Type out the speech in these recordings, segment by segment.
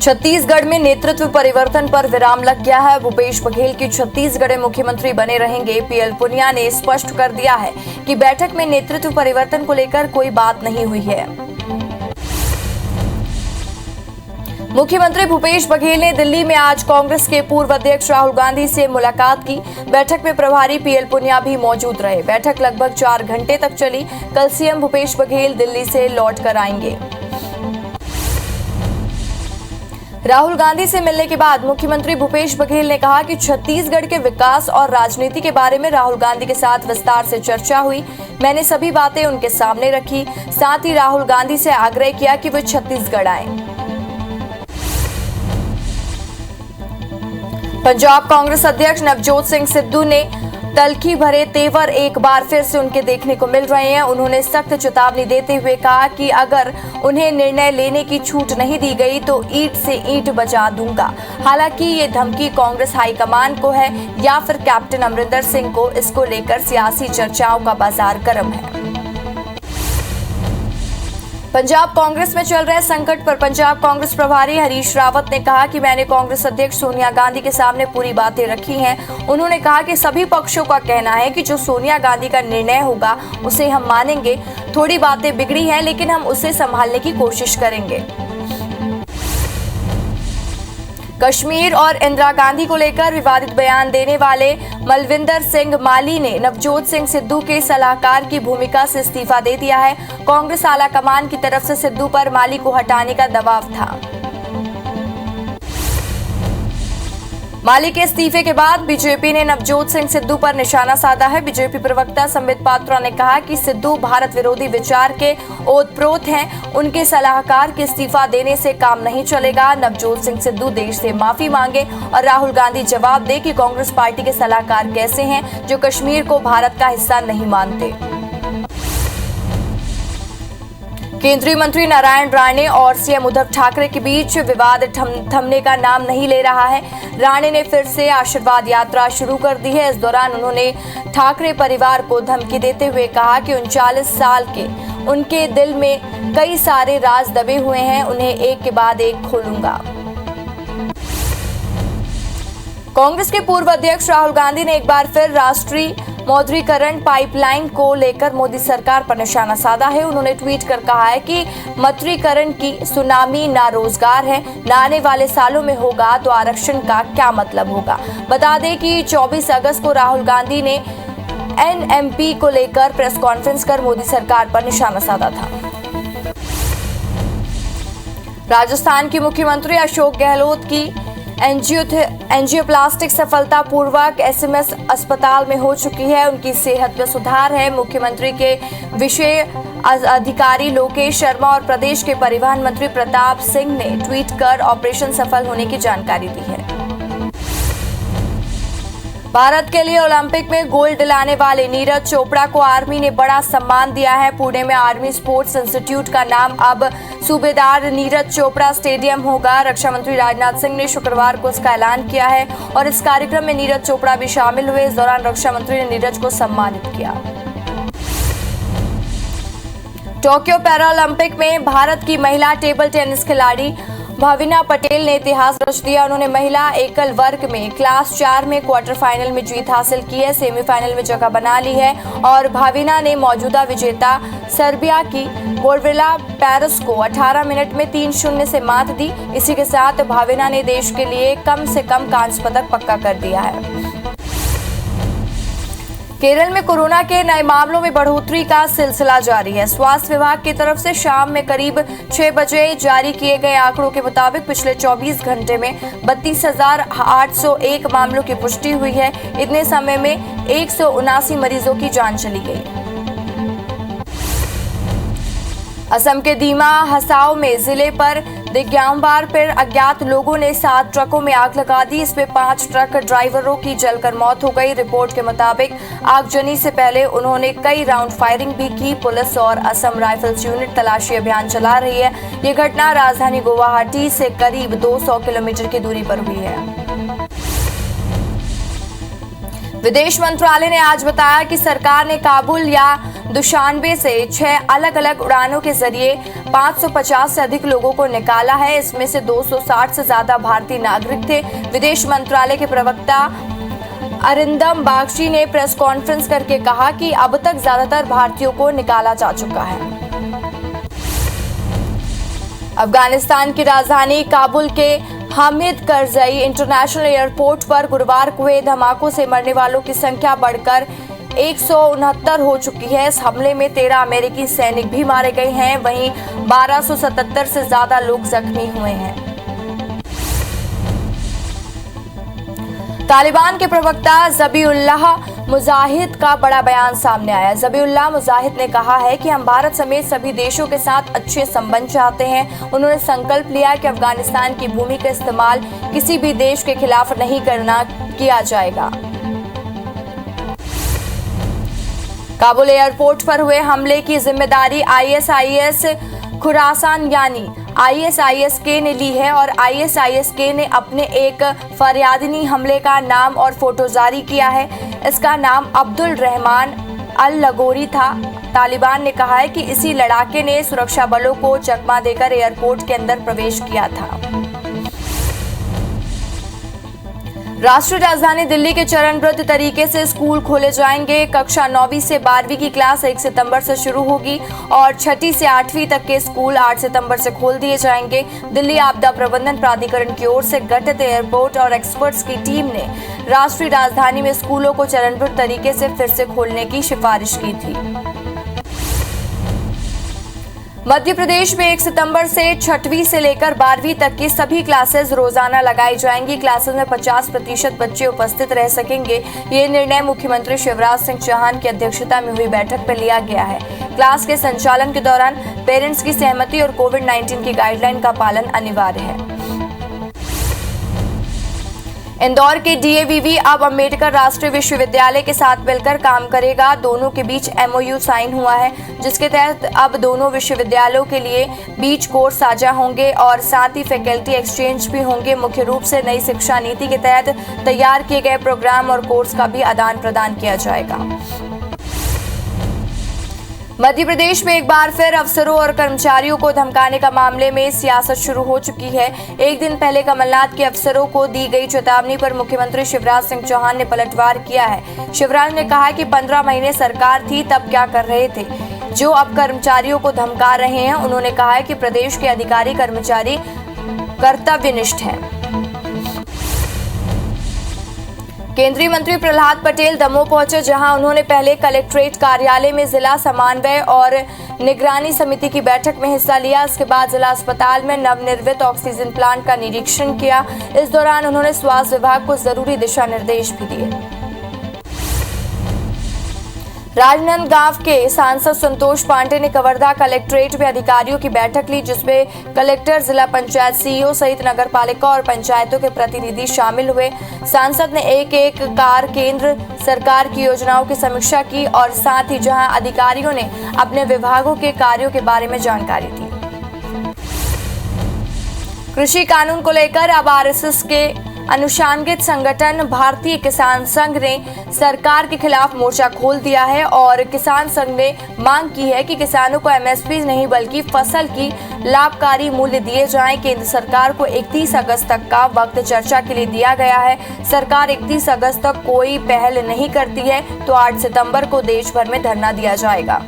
छत्तीसगढ़ में नेतृत्व परिवर्तन पर विराम लग गया है। भूपेश बघेल की छत्तीसगढ़ मुख्यमंत्री बने रहेंगे। पीएल पुनिया ने स्पष्ट कर दिया है कि बैठक में नेतृत्व परिवर्तन को लेकर कोई बात नहीं हुई है। मुख्यमंत्री भूपेश बघेल ने दिल्ली में आज कांग्रेस के पूर्व अध्यक्ष राहुल गांधी से मुलाकात की। बैठक में प्रभारी पीएल पुनिया भी मौजूद रहे। बैठक लगभग 4 घंटे तक चली। कल सीएम भूपेश बघेल दिल्ली से लौटकर आएंगे। राहुल गांधी से मिलने के बाद मुख्यमंत्री भूपेश बघेल ने कहा कि छत्तीसगढ़ के विकास और राजनीति के बारे में राहुल गांधी के साथ विस्तार से चर्चा हुई। मैंने सभी बातें उनके सामने रखी। साथ ही राहुल गांधी से आग्रह किया कि वे छत्तीसगढ़ आएं। पंजाब कांग्रेस अध्यक्ष नवजोत सिंह सिद्धू ने तल्खी भरे तेवर एक बार फिर से उनके देखने को मिल रहे हैं। उन्होंने सख्त चेतावनी देते हुए कहा कि अगर उन्हें निर्णय लेने की छूट नहीं दी गई तो ईंट से ईंट बजा दूंगा। हालांकि ये धमकी कांग्रेस हाईकमान को है या फिर कैप्टन अमरिंदर सिंह को, इसको लेकर सियासी चर्चाओं का बाजार गर्म है। पंजाब कांग्रेस में चल रहे संकट पर पंजाब कांग्रेस प्रभारी हरीश रावत ने कहा कि मैंने कांग्रेस अध्यक्ष सोनिया गांधी के सामने पूरी बातें रखी हैं। उन्होंने कहा कि सभी पक्षों का कहना है कि जो सोनिया गांधी का निर्णय होगा उसे हम मानेंगे। थोड़ी बातें बिगड़ी हैं लेकिन हम उसे संभालने की कोशिश करेंगे। कश्मीर और इंदिरा गांधी को लेकर विवादित बयान देने वाले मलविंदर सिंह माली ने नवजोत सिंह सिद्धू के सलाहकार की भूमिका से इस्तीफा दे दिया है। कांग्रेस आलाकमान की तरफ से सिद्धू पर माली को हटाने का दबाव था। माली के इस्तीफे के बाद बीजेपी ने नवजोत सिंह सिद्धू पर निशाना साधा है। बीजेपी प्रवक्ता संबित पात्रा ने कहा कि सिद्धू भारत विरोधी विचार के ओतप्रोत हैं। उनके सलाहकार के इस्तीफा देने से काम नहीं चलेगा। नवजोत सिंह सिद्धू देश से माफी मांगे और राहुल गांधी जवाब दे कि कांग्रेस पार्टी के सलाहकार कैसे हैं जो कश्मीर को भारत का हिस्सा नहीं मानते। केंद्रीय मंत्री नारायण राणे और सीएम उद्धव ठाकरे के बीच विवाद थमने का नाम नहीं ले रहा है। राणे ने फिर से आशीर्वाद यात्रा शुरू कर दी है। इस दौरान उन्होंने ठाकरे परिवार को धमकी देते हुए कहा कि 39 साल के उनके दिल में कई सारे राज दबे हुए हैं, उन्हें एक के बाद एक खोलूंगा। कांग्रेस के पूर्व अध्यक्ष राहुल गांधी ने एक बार फिर राष्ट्रीय मौद्रीकरण पाइपलाइन को लेकर मोदी सरकार पर निशाना साधा है। उन्होंने ट्वीट कर कहा है कि मौद्रीकरण की सुनामी ना रोजगार है, ना आने वाले सालों में होगा तो आरक्षण का क्या मतलब होगा। बता दें कि 24 अगस्त को राहुल गांधी ने एनएमपी को लेकर प्रेस कॉन्फ्रेंस कर मोदी सरकार पर निशाना साधा था। राजस्थान के मुख्यमंत्री अशोक गहलोत की एंजियोप्लास्टिक सफलतापूर्वक एसएमएस अस्पताल में हो चुकी है। उनकी सेहत में सुधार है। मुख्यमंत्री के विशेष अधिकारी लोकेश शर्मा और प्रदेश के परिवहन मंत्री प्रताप सिंह ने ट्वीट कर ऑपरेशन सफल होने की जानकारी दी है। भारत के लिए ओलंपिक में गोल्ड दिलाने वाले नीरज चोपड़ा को आर्मी ने बड़ा सम्मान दिया है। पुणे में आर्मी स्पोर्ट्स इंस्टीट्यूट का नाम अब सूबेदार नीरज चोपड़ा स्टेडियम होगा। रक्षा मंत्री राजनाथ सिंह ने शुक्रवार को इसका ऐलान किया है और इस कार्यक्रम में नीरज चोपड़ा भी शामिल हुए। इस दौरान रक्षा मंत्री ने नीरज को सम्मानित किया। टोक्यो पैरालंपिक में भारत की महिला टेबल टेनिस खिलाड़ी भाविना पटेल ने इतिहास रच दिया। उन्होंने महिला एकल वर्ग में क्लास 4 में क्वार्टर फाइनल में जीत हासिल की है, सेमीफाइनल में जगह बना ली है और भाविना ने मौजूदा विजेता सर्बिया की गोरविला पेरेस को 18 मिनट में 3-0 से मात दी। इसी के साथ भाविना ने देश के लिए कम से कम कांस्य पदक पक्का कर दिया है। केरल में कोरोना के नए मामलों में बढ़ोतरी का सिलसिला जारी है। स्वास्थ्य विभाग की तरफ से शाम में करीब 6 बजे जारी किए गए आंकड़ों के मुताबिक पिछले 24 घंटे में 32,801 मामलों की पुष्टि हुई है। इतने समय में 179 मरीजों की जान चली गई। असम के दीमा हसाओ में जिले पर दिग्यांबार पर अज्ञात लोगों ने 7 ट्रकों में आग लगा दी। इसमें 5 ट्रक ड्राइवरों की जलकर मौत हो गई। रिपोर्ट के मुताबिक आगजनी से पहले उन्होंने कई राउंड फायरिंग भी की। पुलिस और असम राइफल्स यूनिट तलाशी अभियान चला रही है। ये घटना राजधानी गुवाहाटी से करीब 200 किलोमीटर की दूरी पर हुई है। विदेश मंत्रालय ने आज बताया कि सरकार ने काबुल या दुशानबे से 6 अलग अलग उड़ानों के जरिए 550 से अधिक लोगों को निकाला है। इसमें से 260 से ज्यादा भारतीय नागरिक थे। विदेश मंत्रालय के प्रवक्ता अरिंदम बागची ने प्रेस कॉन्फ्रेंस करके कहा कि अब तक ज्यादातर भारतीयों को निकाला जा चुका है। अफगानिस्तान की राजधानी काबुल के हामिद करजई इंटरनेशनल एयरपोर्ट पर गुरुवार को हुए धमाकों से मरने वालों की संख्या बढ़कर 169 हो चुकी है। इस हमले में 13 अमेरिकी सैनिक भी मारे गए हैं, वहीं 1277 से ज्यादा लोग जख्मी हुए हैं। तालिबान के प्रवक्ता ज़बीउल्लाह मुजाहिद का बड़ा बयान सामने आया। ज़बीउल्लाह मुजाहिद ने कहा है कि हम भारत समेत सभी देशों के साथ अच्छे संबंध चाहते हैं। उन्होंने संकल्प लिया कि अफगानिस्तान की भूमि का इस्तेमाल किसी भी देश के खिलाफ नहीं किया जाएगा। काबुल एयरपोर्ट पर हुए हमले की जिम्मेदारी ISIS खुरासान यानी ISIS-K ने ली है और ISIS-K ने अपने एक फरियादिनी हमले का नाम और फोटो जारी किया है। इसका नाम अब्दुल रहमान अल लगोरी था। तालिबान ने कहा है कि इसी लड़ाके ने सुरक्षा बलों को चकमा देकर एयरपोर्ट के अंदर प्रवेश किया था। राष्ट्रीय राजधानी दिल्ली के चरणबद्ध तरीके से स्कूल खोले जाएंगे। कक्षा 9वीं से 12वीं की क्लास 1 सितंबर से शुरू होगी और 6ठी से 8वीं तक के स्कूल 8 सितंबर से खोल दिए जाएंगे। दिल्ली आपदा प्रबंधन प्राधिकरण की ओर से गठित एयरपोर्ट और एक्सपर्ट्स की टीम ने राष्ट्रीय राजधानी में स्कूलों को चरणबद्ध तरीके से फिर से खोलने की सिफारिश की थी। मध्य प्रदेश में 1 सितंबर से 6वीं से लेकर 12वीं तक की सभी क्लासेस रोजाना लगाई जाएंगी। क्लासेस में 50% बच्चे उपस्थित रह सकेंगे। ये निर्णय मुख्यमंत्री शिवराज सिंह चौहान की अध्यक्षता में हुई बैठक में लिया गया है। क्लास के संचालन के दौरान पेरेंट्स की सहमति और कोविड-19 की गाइडलाइन का पालन अनिवार्य है। इंदौर के DAVV अब अंबेडकर राष्ट्रीय विश्वविद्यालय के साथ मिलकर काम करेगा। दोनों के बीच MOU साइन हुआ है, जिसके तहत अब दोनों विश्वविद्यालयों के लिए बीच कोर्स साझा होंगे और साथ ही फैकल्टी एक्सचेंज भी होंगे। मुख्य रूप से नई शिक्षा नीति के तहत तैयार किए गए प्रोग्राम और कोर्स का भी आदान प्रदान किया जाएगा। मध्य प्रदेश में एक बार फिर अफसरों और कर्मचारियों को धमकाने का मामले में सियासत शुरू हो चुकी है। एक दिन पहले कमलनाथ के अफसरों को दी गई चेतावनी पर मुख्यमंत्री शिवराज सिंह चौहान ने पलटवार किया है। शिवराज ने कहा कि 15 महीने सरकार थी तब क्या कर रहे थे जो अब कर्मचारियों को धमका रहे हैं। उन्होंने कहा है कि प्रदेश के अधिकारी कर्मचारी कर्तव्यनिष्ठ हैं। केंद्रीय मंत्री प्रहलाद पटेल दमोह पहुंचे, जहां उन्होंने पहले कलेक्ट्रेट कार्यालय में जिला समन्वय और निगरानी समिति की बैठक में हिस्सा लिया। इसके बाद जिला अस्पताल में नवनिर्मित ऑक्सीजन प्लांट का निरीक्षण किया। इस दौरान उन्होंने स्वास्थ्य विभाग को जरूरी दिशा निर्देश भी दिए। राजनांदगांव के सांसद संतोष पांडे ने कवर्धा कलेक्ट्रेट में अधिकारियों की बैठक ली, जिसमें कलेक्टर, जिला पंचायत CEO सहित नगरपालिका और पंचायतों के प्रतिनिधि शामिल हुए। सांसद ने एक कार केंद्र सरकार की योजनाओं की समीक्षा की और साथ ही जहां अधिकारियों ने अपने विभागों के कार्यों के बारे में जानकारी दी। कृषि कानून को लेकर अब RSS के अनुशांगित संगठन भारतीय किसान संघ ने सरकार के खिलाफ मोर्चा खोल दिया है और किसान संघ ने मांग की है कि किसानों को MSP नहीं बल्कि फसल की लाभकारी मूल्य दिए जाएं। केंद्र सरकार को 31 अगस्त तक का वक्त चर्चा के लिए दिया गया है। सरकार 31 अगस्त तक कोई पहल नहीं करती है तो 8 सितंबर को देश भर में धरना दिया जाएगा।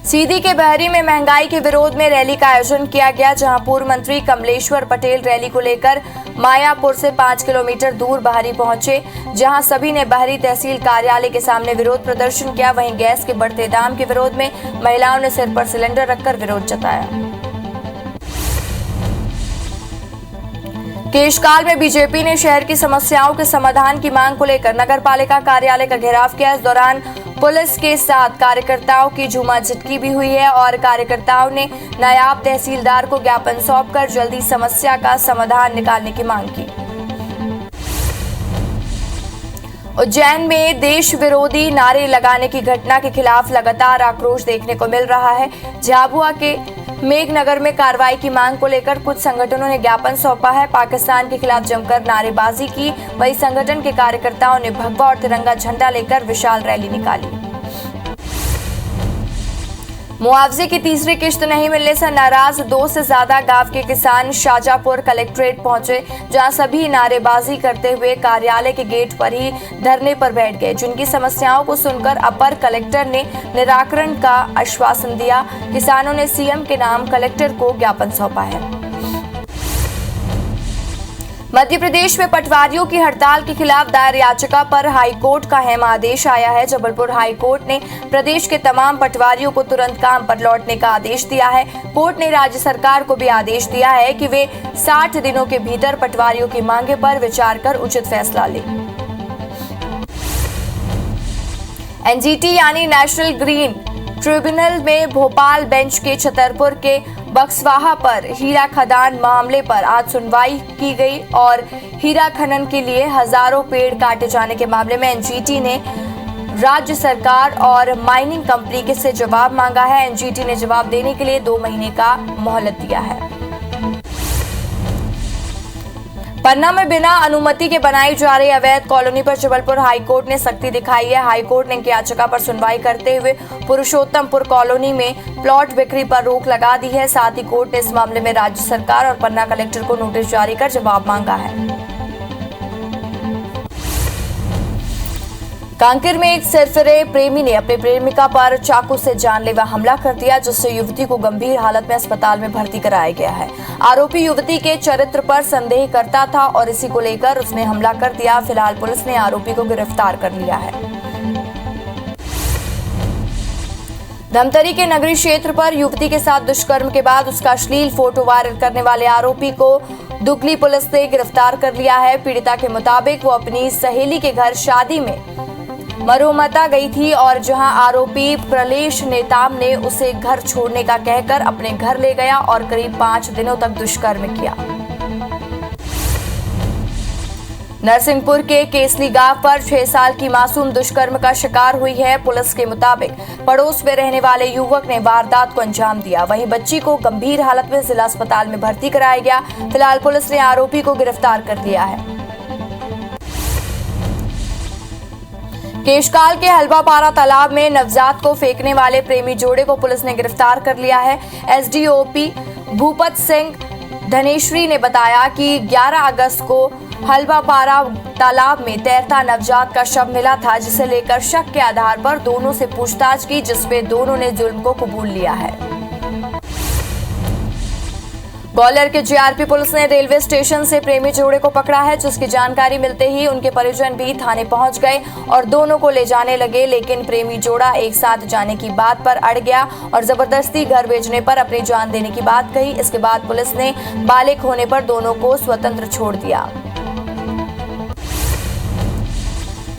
सीधी के बहरी में महंगाई के विरोध में रैली का आयोजन किया गया, जहां पूर्व मंत्री कमलेश्वर पटेल रैली को लेकर मायापुर से 5 किलोमीटर दूर बहरी पहुंचे, जहां सभी ने बहरी तहसील कार्यालय के सामने विरोध प्रदर्शन किया। वहीं गैस के बढ़ते दाम के विरोध में महिलाओं ने सिर पर सिलेंडर रखकर विरोध जताया। केशकाल में बीजेपी ने शहर की समस्याओं के समाधान की मांग को लेकर नगरपालिका कार्यालय का घेराव किया। इस दौरान पुलिस के साथ कार्यकर्ताओं की झूमाझटकी भी हुई है और कार्यकर्ताओं ने नायब तहसीलदार को ज्ञापन सौंपकर जल्दी समस्या का समाधान निकालने की मांग की। उज्जैन में देश विरोधी नारे लगाने की घटना के खिलाफ लगातार आक्रोश देखने को मिल रहा है। झाबुआ के मेघनगर में कार्रवाई की मांग को लेकर कुछ संगठनों ने ज्ञापन सौंपा है। पाकिस्तान के खिलाफ जमकर नारेबाजी की, वहीं संगठन के कार्यकर्ताओं ने भगवा और तिरंगा झंडा लेकर विशाल रैली निकाली। मुआवजे की तीसरी किश्त नहीं मिलने से नाराज 2 से ज्यादा गांव के किसान शाहजहांपुर कलेक्ट्रेट पहुंचे, जहां सभी नारेबाजी करते हुए कार्यालय के गेट पर ही धरने पर बैठ गए, जिनकी समस्याओं को सुनकर अपर कलेक्टर ने निराकरण का आश्वासन दिया। किसानों ने सीएम के नाम कलेक्टर को ज्ञापन सौंपा है। मध्य प्रदेश में पटवारियों की हड़ताल के खिलाफ दायर याचिका पर हाईकोर्ट का अहम आदेश आया है। जबलपुर हाईकोर्ट ने प्रदेश के तमाम पटवारियों को तुरंत काम पर लौटने का आदेश दिया है। कोर्ट ने राज्य सरकार को भी आदेश दिया है कि वे 60 दिनों के भीतर पटवारियों की मांगे पर विचार कर उचित फैसला लें। एनजीटी यानी नेशनल ग्रीन ट्रिब्यूनल में भोपाल बेंच के छतरपुर के बक्सवाहा पर हीरा खदान मामले पर आज सुनवाई की गई और हीरा खनन के लिए हजारों पेड़ काटे जाने के मामले में एनजीटी ने राज्य सरकार और माइनिंग कंपनी से जवाब मांगा है। एनजीटी ने जवाब देने के लिए 2 महीने का मोहलत दिया है। पन्ना में बिना अनुमति के बनाई जा रही अवैध कॉलोनी पर जबलपुर हाईकोर्ट ने सख्ती दिखाई है। हाईकोर्ट ने याचिका पर सुनवाई करते हुए पुरुषोत्तमपुर कॉलोनी में प्लॉट बिक्री पर रोक लगा दी है। साथ ही कोर्ट ने इस मामले में राज्य सरकार और पन्ना कलेक्टर को नोटिस जारी कर जवाब मांगा है। कांकेर में एक सरफरे प्रेमी ने अपनी प्रेमिका पर चाकू से जानलेवा हमला कर दिया, जिससे युवती को गंभीर हालत में अस्पताल में भर्ती कराया गया है। आरोपी युवती के चरित्र पर संदेह करता था और इसी को लेकर उसने हमला कर दिया। फिलहाल पुलिस ने आरोपी को गिरफ्तार कर लिया है। धमतरी के नगरी क्षेत्र पर युवती के साथ दुष्कर्म के बाद उसका अश्लील फोटो वायरल करने वाले आरोपी को दुगली पुलिस ने गिरफ्तार कर लिया है। पीड़िता के मुताबिक वो अपनी सहेली के घर शादी में मरुमता गई थी और जहां आरोपी प्रलेश नेताम ने उसे घर छोड़ने का कहकर अपने घर ले गया और करीब 5 दिनों तक दुष्कर्म किया। नरसिंहपुर के केसली गांव पर 6 साल की मासूम दुष्कर्म का शिकार हुई है। पुलिस के मुताबिक पड़ोस में रहने वाले युवक ने वारदात को अंजाम दिया। वहीं बच्ची को गंभीर हालत में जिला अस्पताल में भर्ती कराया गया। फिलहाल पुलिस ने आरोपी को गिरफ्तार कर लिया है। केशकाल के हलवापारा तालाब में नवजात को फेंकने वाले प्रेमी जोड़े को पुलिस ने गिरफ्तार कर लिया है। एसडीओपी भूपत सिंह धनेश्वरी ने बताया कि 11 अगस्त को हलवापारा तालाब में तैरता नवजात का शव मिला था, जिसे लेकर शक के आधार पर दोनों से पूछताछ की, जिसमें दोनों ने जुर्म को कबूल लिया है। ग्वालियर के जीआरपी पुलिस ने रेलवे स्टेशन से प्रेमी जोड़े को पकड़ा है, जिसकी जानकारी मिलते ही उनके परिजन भी थाने पहुंच गए और दोनों को ले जाने लगे, लेकिन प्रेमी जोड़ा एक साथ जाने की बात पर अड़ गया और जबरदस्ती घर भेजने पर अपनी जान देने की बात कही। इसके बाद पुलिस ने बालिग होने पर दोनों को स्वतंत्र छोड़ दिया।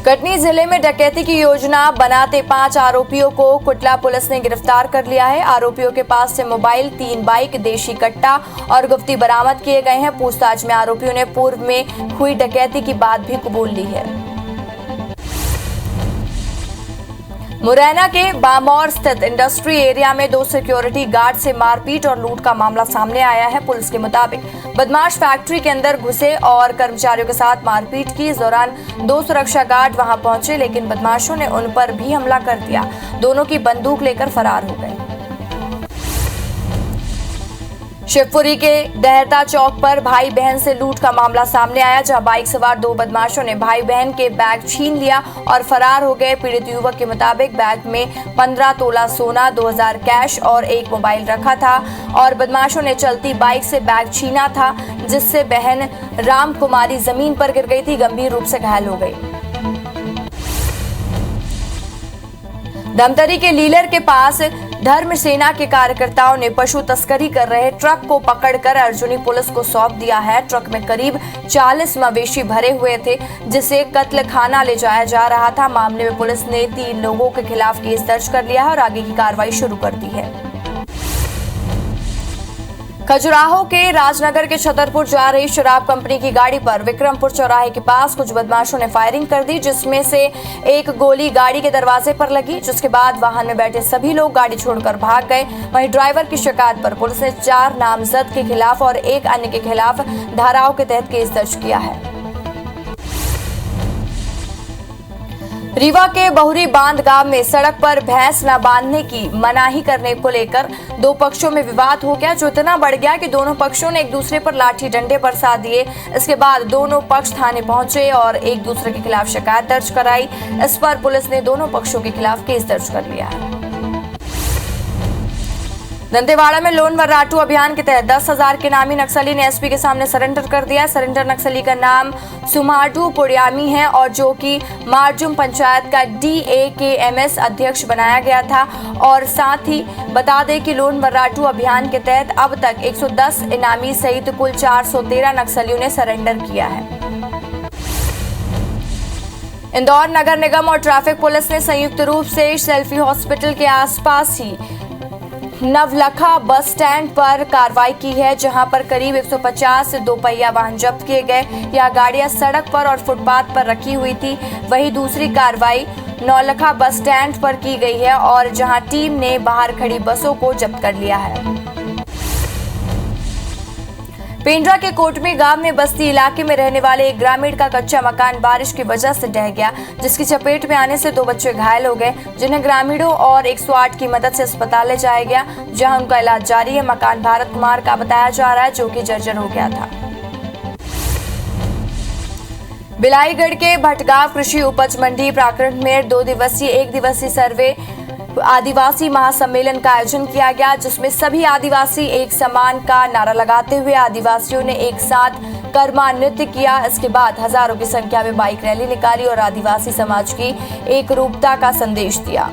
कटनी जिले में डकैती की योजना बनाते 5 आरोपियों को कुटला पुलिस ने गिरफ्तार कर लिया है। आरोपियों के पास से मोबाइल, 3 बाइक, देशी कट्टा और गुप्ती बरामद किए गए हैं। पूछताछ में आरोपियों ने पूर्व में हुई डकैती की बात भी कबूल ली है। मुरैना के बामौर स्थित इंडस्ट्री एरिया में 2 सिक्योरिटी गार्ड से मारपीट और लूट का मामला सामने आया है। पुलिस के मुताबिक बदमाश फैक्ट्री के अंदर घुसे और कर्मचारियों के साथ मारपीट की। इस दौरान 2 सुरक्षा गार्ड वहां पहुंचे, लेकिन बदमाशों ने उन पर भी हमला कर दिया। दोनों की बंदूक लेकर फरार हो गए। शिवपुरी के दहरता चौक पर भाई बहन से लूट का मामला सामने आया, जहां बाइक सवार 2 बदमाशों ने भाई बहन के बैग छीन लिया और फरार हो गए। पीड़ित युवक के मुताबिक बैग में 15 तोला सोना, 2000 कैश और 1 मोबाइल रखा था और बदमाशों ने चलती बाइक से बैग छीना था, जिससे बहन राम कुमारी जमीन पर गिर गई थी, गंभीर रूप से घायल हो गई। धमतरी के लीलर के पास धर्म सेना के कार्यकर्ताओं ने पशु तस्करी कर रहे ट्रक को पकड़कर अर्जुनी पुलिस को सौंप दिया है। ट्रक में करीब 40 मवेशी भरे हुए थे, जिसे कत्लखाना ले जाया जा रहा था। मामले में पुलिस ने 3 लोगों के खिलाफ केस दर्ज कर लिया है और आगे की कार्रवाई शुरू कर दी है। खजुराहो के राजनगर के छतरपुर जा रही शराब कंपनी की गाड़ी पर विक्रमपुर चौराहे के पास कुछ बदमाशों ने फायरिंग कर दी, जिसमें से एक गोली गाड़ी के दरवाजे पर लगी, जिसके बाद वाहन में बैठे सभी लोग गाड़ी छोड़कर भाग गए। वहीं ड्राइवर की शिकायत पर पुलिस ने 4 नामजद के खिलाफ और एक अन्य के खिलाफ धाराओं के तहत केस दर्ज किया है। रीवा के बहुरी बांध गांव में सड़क पर भैंस न बांधने की मनाही करने को लेकर 2 पक्षों में विवाद हो गया, जो इतना बढ़ गया कि दोनों पक्षों ने एक दूसरे पर लाठी डंडे बरसा दिए। इसके बाद दोनों पक्ष थाने पहुंचे और एक दूसरे के खिलाफ शिकायत दर्ज कराई। इस पर पुलिस ने दोनों पक्षों के खिलाफ केस दर्ज कर लिया है। दंतेवाड़ा में लोन वर्राटू अभियान के तहत 10,000 के नामी नक्सली ने एसपी के सामने सरेंडर कर दिया। सरेंडर नक्सली का नाम सुमाडू पुड़यामी है और जो कि मारजुम पंचायत का DAKMS अध्यक्ष बनाया गया था। और साथ ही बता दें कि लोन वर्राटू अभियान के तहत अब तक 110 इनामी सहित कुल 413 नक्सलियों ने सरेंडर किया है। इंदौर नगर निगम और ट्रैफिक पुलिस ने संयुक्त रूप से सेल्फी हॉस्पिटल के आसपास ही नवलखा बस स्टैंड पर कार्रवाई की है, जहां पर करीब 150 2 वाहन जब्त किए गए। यह गाड़ियां सड़क पर और फुटपाथ पर रखी हुई थी। वहीं दूसरी कार्रवाई नौलखा बस स्टैंड पर की गई है और जहां टीम ने बाहर खड़ी बसों को जब्त कर लिया है। पेंड्रा के कोटमी गांव में बस्ती इलाके में रहने वाले एक ग्रामीण का कच्चा मकान बारिश की वजह से ढह गया, जिसकी चपेट में आने से 2 बच्चे घायल हो गए, जिन्हें ग्रामीणों और 108 की मदद से अस्पताल ले जाया गया, जहां उनका इलाज जारी है। मकान भारत कुमार का बताया जा रहा है, जो कि जर्जर हो गया था। बिलाईगढ़ के भटगांव कृषि उपज मंडी प्राकरण में 2 दिवसीय 1 दिवसीय सर्वे आदिवासी महासम्मेलन का आयोजन किया गया, जिसमें सभी आदिवासी एक समान का नारा लगाते हुए आदिवासियों ने एक साथ कर्मा नृत्य किया। इसके बाद हजारों की संख्या में बाइक रैली निकाली और आदिवासी समाज की एकरूपता का संदेश दिया।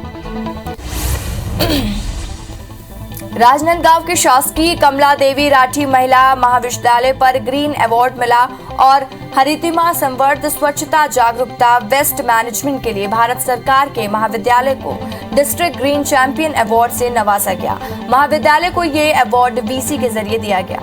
राजनांदगांव के शासकीय कमला देवी राठी महिला महाविद्यालय पर ग्रीन अवार्ड मिला और हरितिमा संवर्ध स्वच्छता जागरूकता वेस्ट मैनेजमेंट के लिए भारत सरकार के महाविद्यालय को डिस्ट्रिक्ट ग्रीन चैंपियन अवार्ड से नवाजा गया। महाविद्यालय को ये अवार्ड VC के जरिए दिया गया।